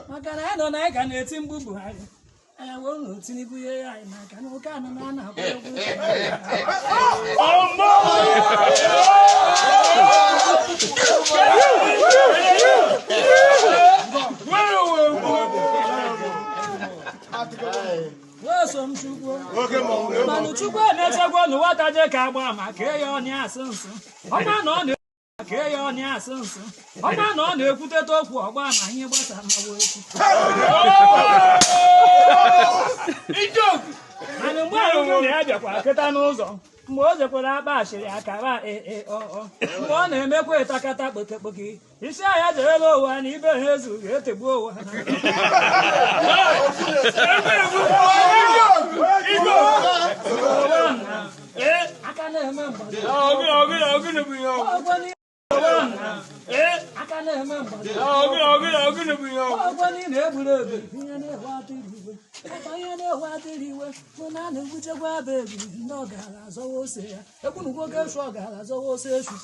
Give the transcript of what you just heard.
maka na ya nọ na anyị ga na-eti mgbu Buhari anya wee ụlọ Tinubu ihe anyị maka na ụka anọ na a na-akpọ egwu manụ Chukwu emechagwo n'ụwata je ka agba ma kee ya ọnya asị nsị ọma na ọ na-eke ya ọnya asị nsị ọma na ọ na-ekwuteta okwu ọgba ma ihe gbasara mmawa okwu mana mgbe ahụ na ya bịakwa kịta n'ụzọ mgbe o jekwara akpa ashịrị akara mgbe ọ na-emekwa ịtakata kpokekpoke isi ahịa jerela ụwa na ibe ha ezughị etegbuo ụwa aka na-eme aka na-eme ọgwani na-egburu egbe ihe na-ewe atịrị iwe ihe na-ewe atịrị iwe bụ na a na-egbuchekwa aba ebiri ndị ọgara azọwa ose ya egbunugwo oge esu ọgara azọwa ose esu